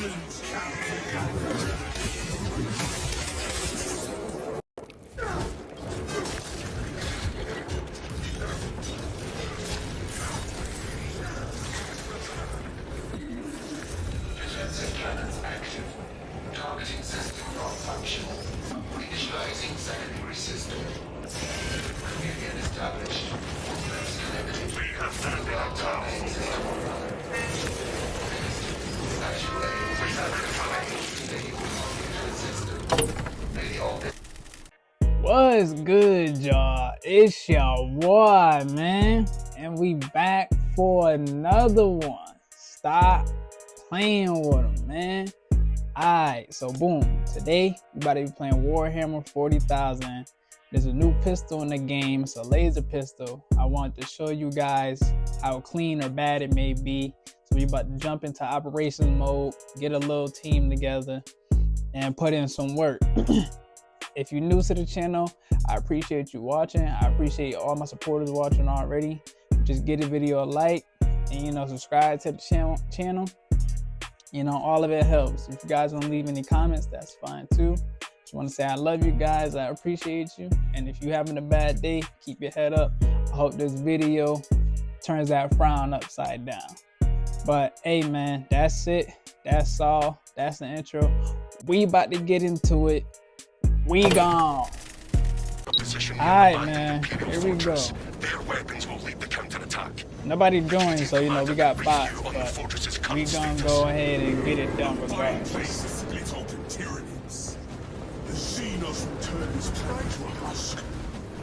Defensive cannons active. Targeting system non-functional. Initializing secondary system. Communion established. Ordnance connected. We have found our targeting system online. What's good, y'all? It's your boy, man, and we back for another one. Stop playing with them, man. Alright, so boom, today we about to be playing Warhammer 40,000. There's a new pistol in the game. It's a laser pistol. I wanted to show you guys how clean or bad it may be. So we about to jump into operations mode, get a little team together, and put in some work. If you're new to the channel, I appreciate you watching. I appreciate all my supporters watching already. Just give the video a like and subscribe to the channel. All of it helps. If you guys want to leave any comments, that's fine too. Just want to say I love you guys. I appreciate you. And if you're having a bad day, keep your head up. I hope this video turns that frown upside down. But hey, man, that's it. That's all. That's the intro. We about to get into it. We gone. Alright, man. Here we go. Their weapons will lead the counterattack. Nobody joined, so we got bots, but we gonna go ahead and get it done regardless. Split open tyranids. The Xenos will turn this pride to a husk.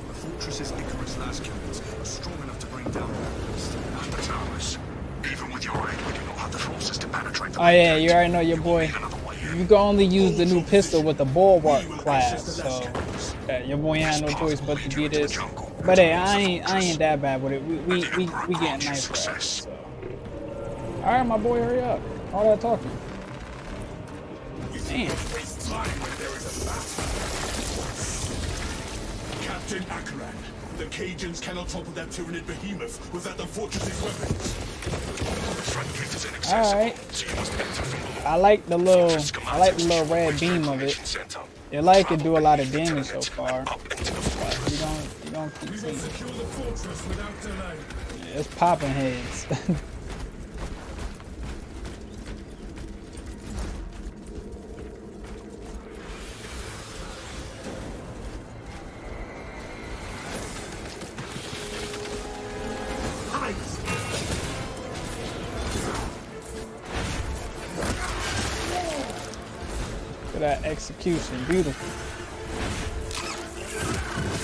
The fortress's Icarus last cannons are strong enough to bring down and the towers. Even with your aid, we do not have the forces to penetrate the yeah, you already know your boy. You can only use the new pistol with the Bulwark class, so your boy ain't had no choice but to do this. But hey, I ain't that bad with it. We getting nice at it. So. All right, my boy, hurry up! All that talking. Damn. Captain Akaran, the Cajuns cannot topple that Tyranid behemoth without the fortress's weapons. All right. I like the little red beam of it. It can do a lot of damage so far. But you don't keep seeing it. Yeah, it's popping heads. For that execution, beautiful.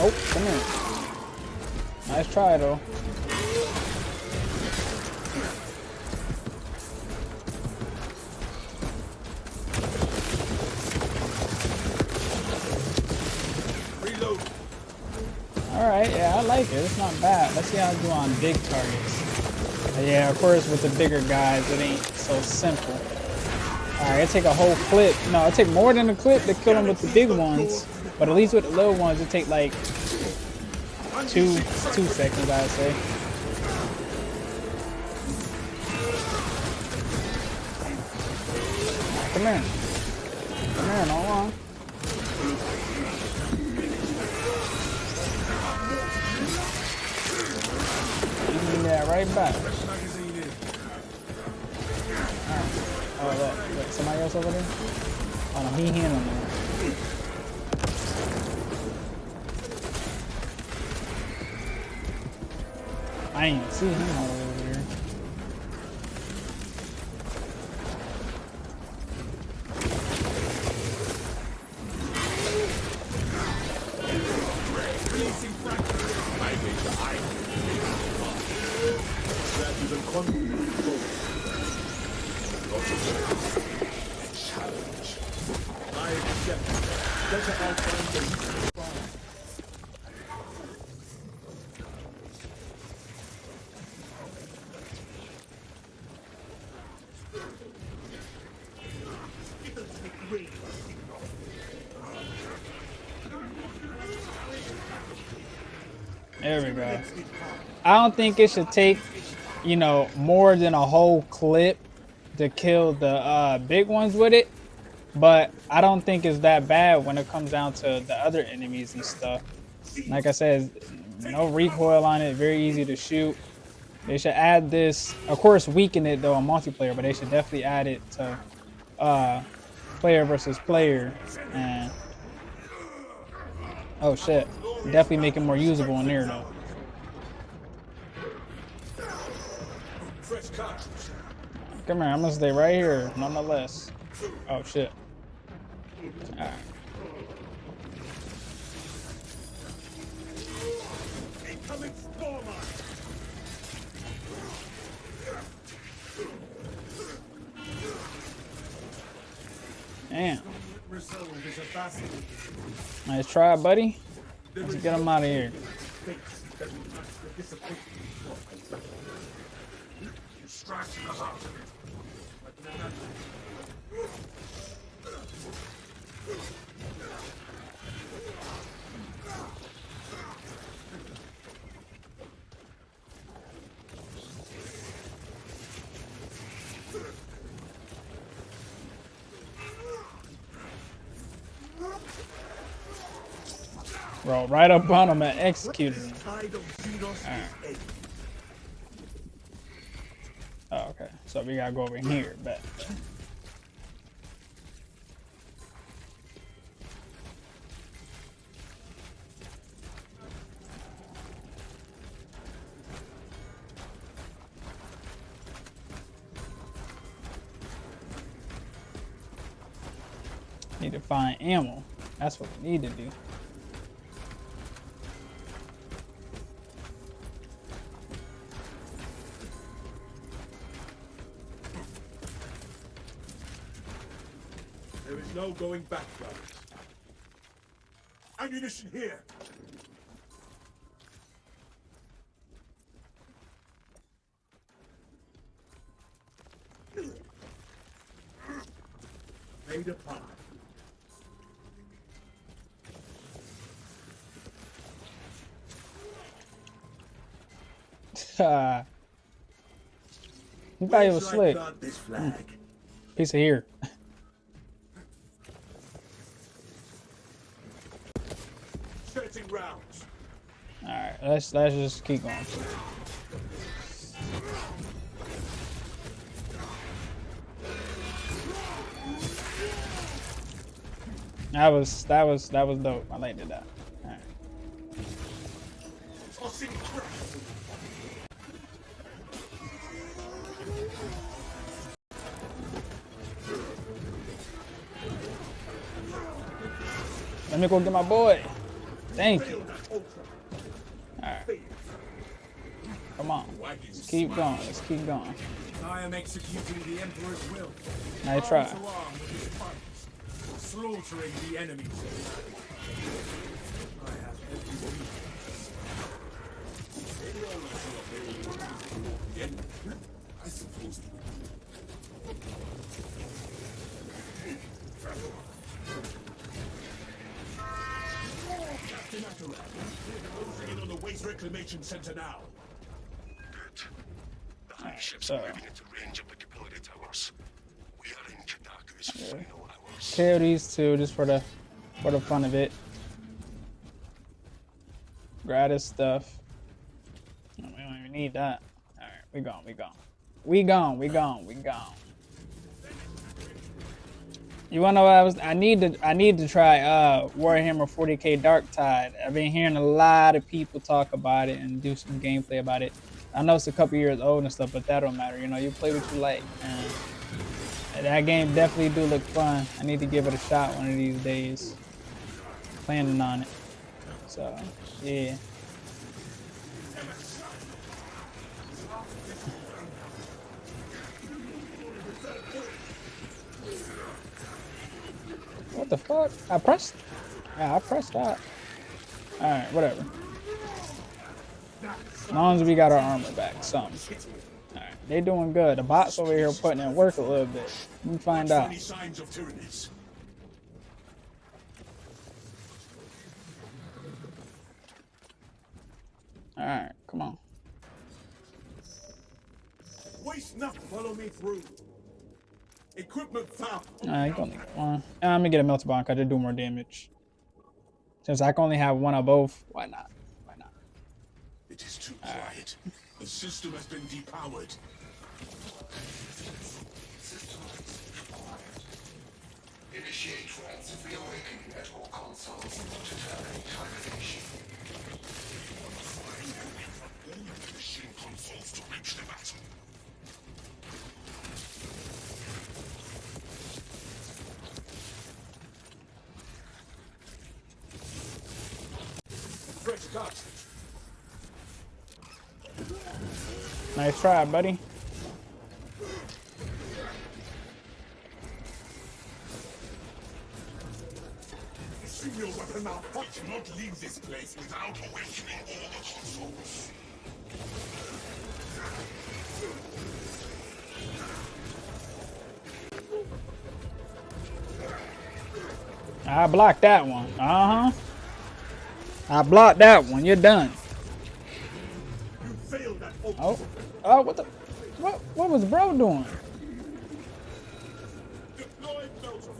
Oh, come in. Nice try though. Reload. Alright, yeah, I like it. It's not bad. Let's see how I do on big targets. Yeah, of course with the bigger guys it ain't so simple. Alright, it take a whole clip. No, it take more than a clip to kill them with the big ones. But at least with the little ones, it take like two seconds, I'd say. Come here. Come here, hold on. Give me that right back. Oh, look, somebody else over there? Oh, no, he handling it. I ain't even see him all the way over here. Challenge. I accept. Better outcomes than There we go. I don't think it should take, more than a whole clip to kill the big ones with it, but I don't think it's that bad when it comes down to the other enemies and stuff. Like I said, no recoil on it, very easy to shoot. They should add this, of course, weaken it though on multiplayer, but they should definitely add it to player versus player. And oh shit, definitely make it more usable in there though. Come here, I'm gonna stay right here, nonetheless. Oh shit. Alright. Damn. Nice try, buddy. Let's get him out of here. Bro, right up on him and executed him. Right. Oh, okay. So we gotta go over here, but need to find ammo. That's what we need to do. There is no going back, brothers. Ammunition here. Made a path. You thought he was slick. This flag. Piece of here. Setting rounds. Alright, let's just keep going. That was dope. I liked that. Alright. Let me go get my boy. Thank you. Alright. Come on. Let's keep going. Let's keep going. I am executing the Emperor's will. Nice try. Arm to arm with his fighters, slaughtering the enemies. I have every weakness. I suppose. Captain Atterall, in on the waste reclamation center now. Good. The high ships are moving into range of the Capillary towers. We are in Kadaku's final hours. Kill these two just for the fun of it. Gratis stuff. We don't even need that. Alright, we gone. You wanna know what I need to try Warhammer 40k Dark Tide. I've been hearing a lot of people talk about it and do some gameplay about it. I know it's a couple years old and stuff, but that don't matter. You know, you play what you like. And that game definitely do look fun. I need to give it a shot one of these days. Planning on it. So, yeah. What the fuck? I pressed that. Alright, whatever. As long as we got our armor back, something. Alright, they doing good. The bots over here putting in work a little bit. Let me find out. Alright, come on. Waste not, follow me through. Equipment found. You can only get one. I'm gonna get a melted bomb because they do more damage. Since I can only have one of both, why not? Why not? It is too quiet. The system has been depowered. Initiate ransom reawakening at all consoles to terminate hibernation. Machine consoles to reach the battle. Fresh cartridge. Nice try, buddy. See your weapon now. I cannot leave this place without awakening all the consoles. I blocked that one. I blocked that one. You're done. You failed at Oh, oh, what the? What was bro doing? deploy Belgium.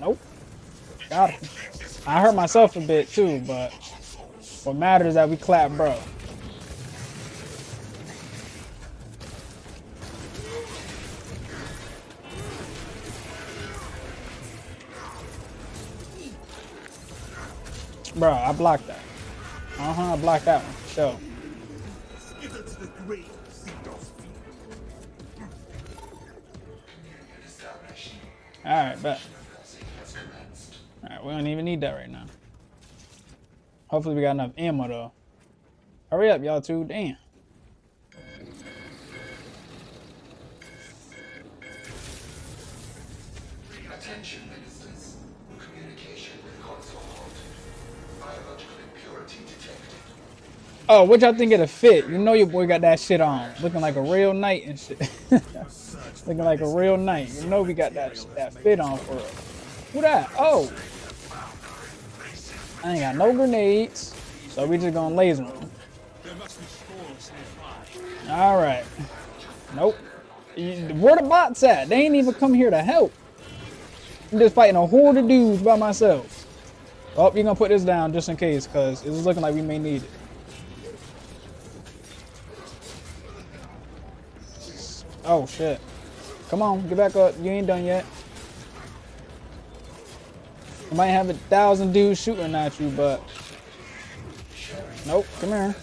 Nope. Got him. I hurt myself a bit too, but what matters is that we clap, bro. Bro, I blocked that. I blocked that one. Sure. Skittle to the grave, Seedorf. Alright, bet. Reversing has commenced. Alright, we don't even need that right now. Hopefully we got enough ammo though. Hurry up, y'all two. Damn. Attention, ministers. Communication with console halted. Biological impurity detected. Oh, what y'all think of the fit? You know your boy got that shit on. Looking like a real knight and shit. Looking like a real knight. You know we got that fit on for us. Who that? Oh. I ain't got no grenades. So we just gonna laser them. There must be spawns nearby. Alright. Nope. Where the bots at? They ain't even come here to help. I'm just fighting a horde of dudes by myself. Oh, you're gonna put this down just in case, because it's looking like we may need it. Oh shit. Come on, get back up. You ain't done yet. You might have 1,000 dudes shooting at you, but nope, come here.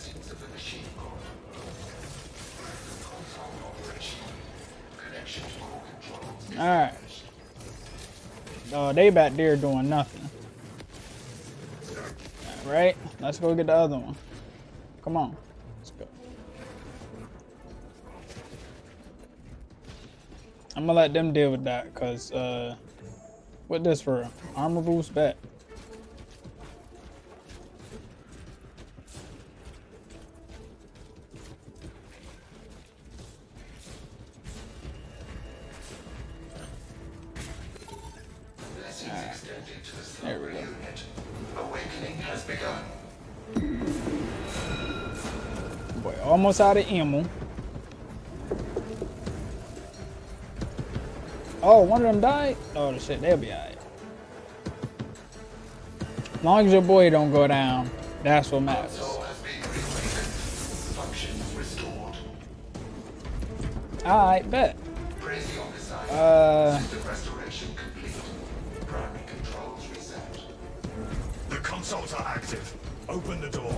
Alright. Oh, they back there doing nothing. Alright, let's go get the other one. Come on. Let's go. I'm gonna let them deal with that, cause what this for? Armor boost back. Blessings extended to the There slumber we go. unit. Awakening has begun. Boy, almost out of ammo. Oh, one of them died? Oh, the shit, they'll be alright. As long as your boy don't go down, that's what matters. Console has been reawakened. Functions restored. Alright, bet. Praise the design. System restoration complete. Primary controls reset. The consoles are active. Open the door.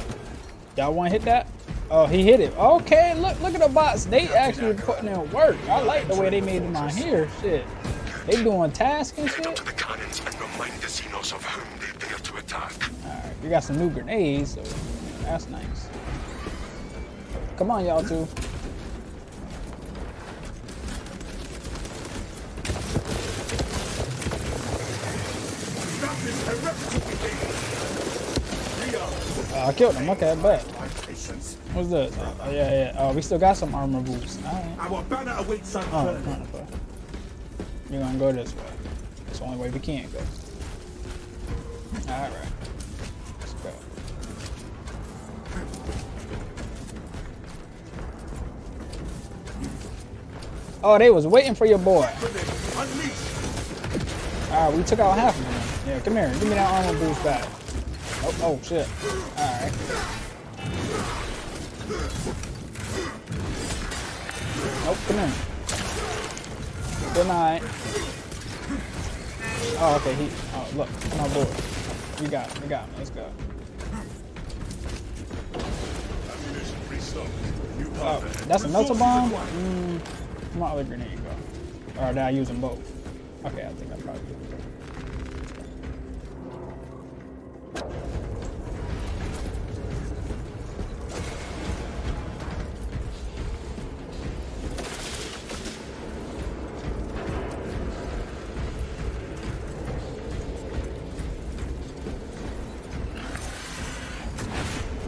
Y'all want to hit that? Oh, he hit it. Okay, look at the bots. They actually putting in work. I like the way they made them out here. Shit. They doing tasks and Head up shit. to the cannons and remind the Xenos of whom they dare to attack. Alright, we got some new grenades, so that's nice. Come on, y'all two. Stop this heretical behavior. We are I killed him. Okay, bet. my patience. What's this? Oh, yeah. Oh, we still got some armor boosts. Alright. Our banner awaits our Oh, turn. wonderful. You're gonna go this way. It's the only way we can go. Alright. Let's go. Oh, they was waiting for your boy. Unleash! Alright, we took out half of them. Yeah, come here. Give me that armor boost back. Oh shit. Alright. Nope, come here. Good night. Oh, okay, oh, look, come on board. We got him, let's go. Ammunition restocked. New Oh, power. that's a melter bomb? Where my other grenade go? Or did I use them both? Okay, I think I probably did.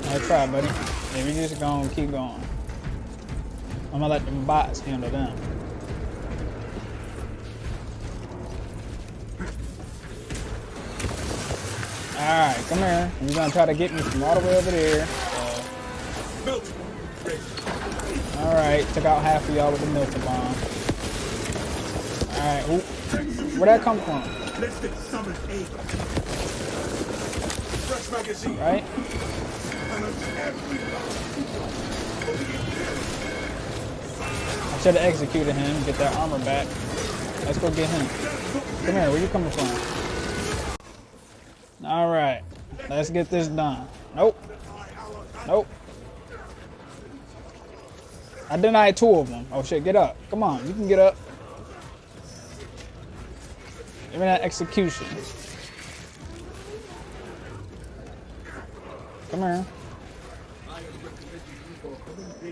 Nice try, buddy. Yeah, we just gonna keep going. I'm gonna let them bots handle them. Alright, come here. You're gonna try to get me from all the way over there. Alright, took out half of y'all with the melter bomb. Alright, where'd that come from? Lifted summon aid. Fresh magazine. Right? I should have executed him, get that armor back. Let's go get him. Come here, where you coming from? Alright, let's get this done. Nope. Nope. I denied 2 of them. Oh shit, get up. Come on, you can get up. Give me that execution. Come here.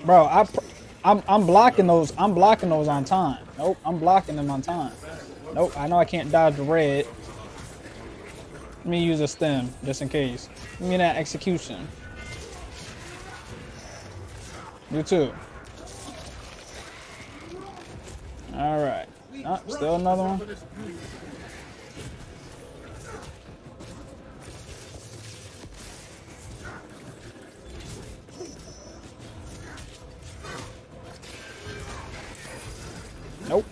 Bro, I'm blocking those. I'm blocking those on time. Nope, I'm blocking them on time. Nope, I know I can't dodge the red. Let me use a stem just in case. Give me that execution. You too. All right. Oh, still another one. Nope.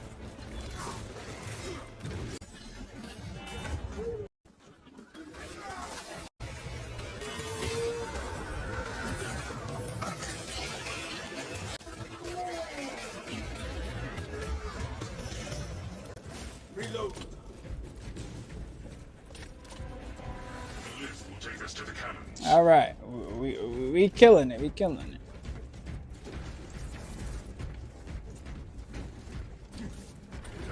Reload. The lift will take us to the cannons. All right. We killing it. We killing it. We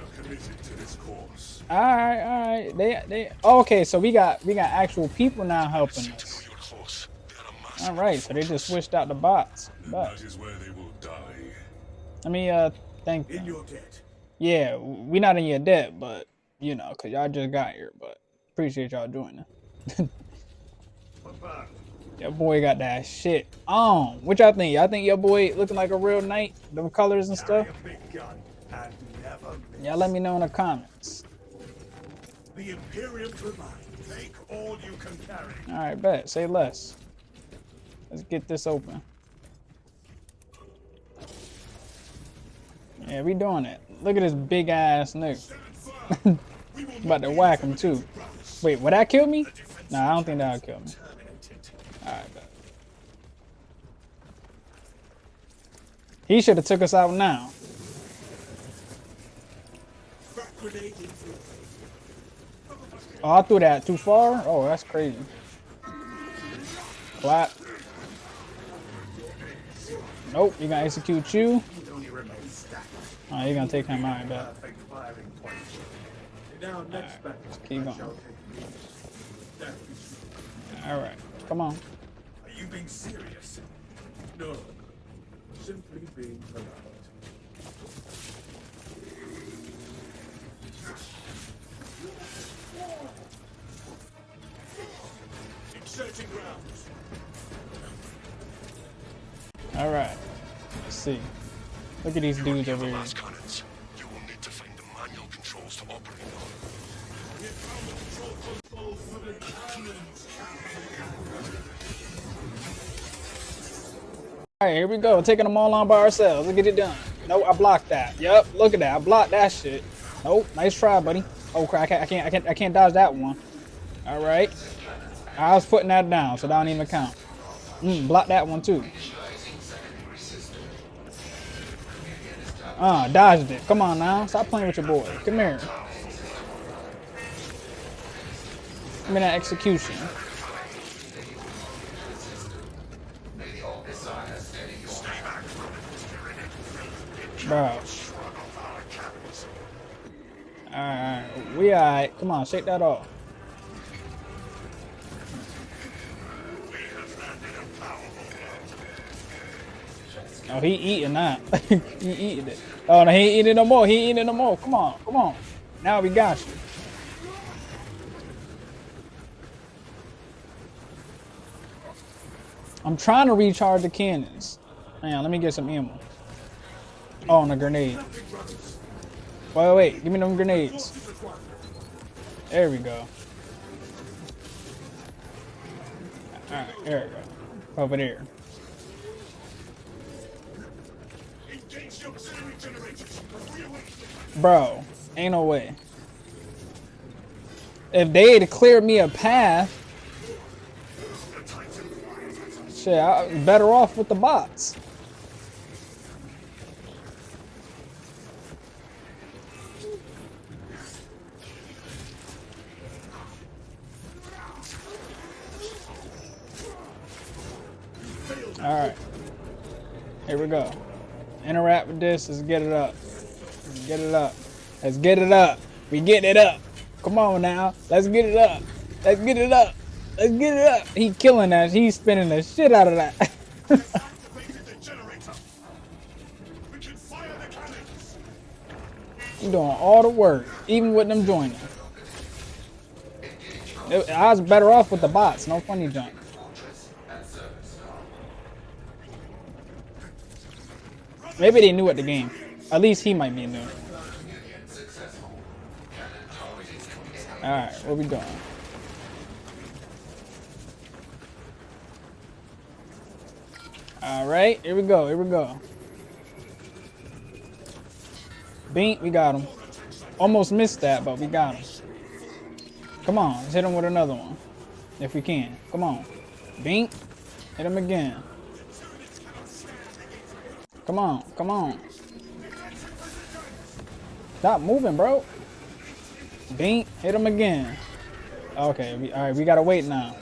are committed to this course. All right. They. Okay, so we got actual people now helping us. You're close. They're a massive All right, so they just switched out the bots. And But that is where they will die. let me thank In them. your debt. Yeah, we not in your debt, but you know, cause y'all just got here. But appreciate y'all doing it. Your boy got that shit on. What y'all think? Y'all think your boy looking like a real knight? Them colors and stuff? Carry a big gun and never miss. Y'all let me know in the comments. The Imperium provides. Take all you can carry. All right, bet. Say less. Let's get this open. Yeah, we doing it. Look at this big ass nigga. About to whack him too. Wait, would that kill me? Nah, I don't think that'll kill me. Alright, bet. He should have took us out now. Oh, I threw that too far? Oh, that's crazy. Clap. Nope, you gonna execute you. Oh, you're gonna take him out, I bet. Let's keep going. Alright, come on. Are you being serious? No. Simply being polite. Inserting rounds. Alright. Let's see. Look at these dudes over here. Last cannons. You will need to find the manual controls to operate them. Alright, here we go. Taking them all on by ourselves. Let's get it done. Nope, I blocked that. Yep, look at that. I blocked that shit. Nope, nice try, buddy. Oh crap, I can't dodge that one. All right. I was putting that down, so that don't even count. Block that one too. Dodged it. Come on now. Stop playing with your boy. Come here. Give me that execution. Bro. Alright. We alright. Come on, shake that off. Oh, he eating that. He eating it. Oh, no, he ain't eating it no more. He ain't eating it no more. Come on, come on. Now we got you. I'm trying to recharge the cannons. Man, let me get some ammo. Oh, and a grenade. Wait. Give me them grenades. There we go. Alright, there we go. Over there. Bro, ain't no way. If they had cleared me a path, shit, I'm better off with the bots. All right, here we go. Interact with this. Let's get it up. Let's get it up. Let's get it up. We getting it up. Come on now. Let's get it up. Let's get it up. Let's get it up. He killing that. He's spinning the shit out of that. He doing all the work, even with them joining. I was better off with the bots. No funny junk. Maybe they knew at the game. At least he might be new. Alright, what we doing? Alright, here we go, here we go. Beat, we got him. Almost missed that, but we got him. Come on, let's hit him with another one. If we can. Come on. Beat, hit him again. Come on, come on. Stop moving, bro. Beat, hit him again. Okay, all right, we gotta wait now.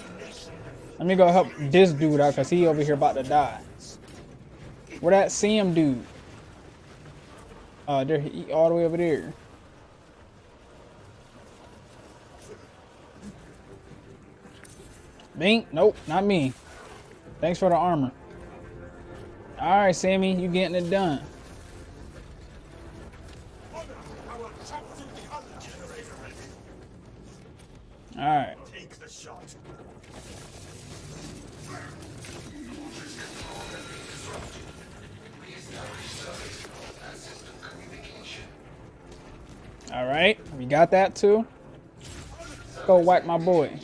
Let me go help this dude out because he over here about to die. Where that Sam dude? There, he all the way over there. Bink, nope, not me. Thanks for the armor. All right, Sammy, you getting it done. All right. Take the shot. All right, we got that too. Go whack my boy.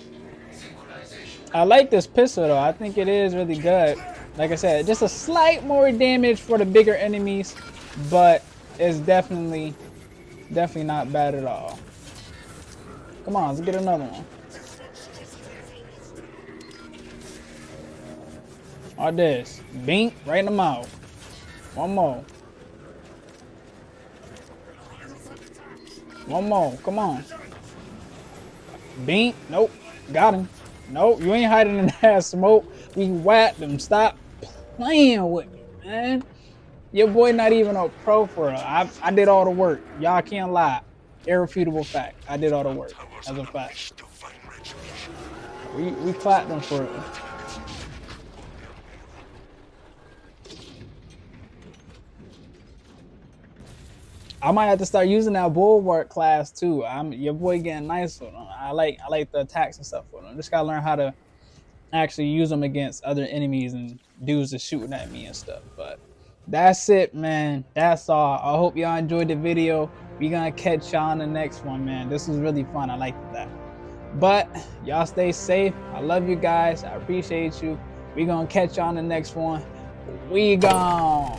I like this pistol though. I think it is really good. Like I said, just a slight more damage for the bigger enemies, but it's definitely not bad at all. Come on, let's get another one. Or this. Bink, right in the mouth. One more. One more, come on. Bink, nope, got him. Nope, you ain't hiding in that smoke. We whacked him. Stop playing with me, man. Your boy not even a pro for real. I did all the work. Y'all can't lie. Irrefutable fact. I did all the work. As a fact. We clapped them for it. I might have to start using that bulwark class too. Your boy getting nice with them. I like the attacks and stuff with them. Just gotta learn how to actually use them against other enemies and dudes that's shooting at me and stuff. But that's it, man. That's all. I hope y'all enjoyed the video. We gonna catch y'all on the next one, man. This was really fun. I liked that. But y'all stay safe. I love you guys. I appreciate you. We gonna catch y'all on the next one. We gone.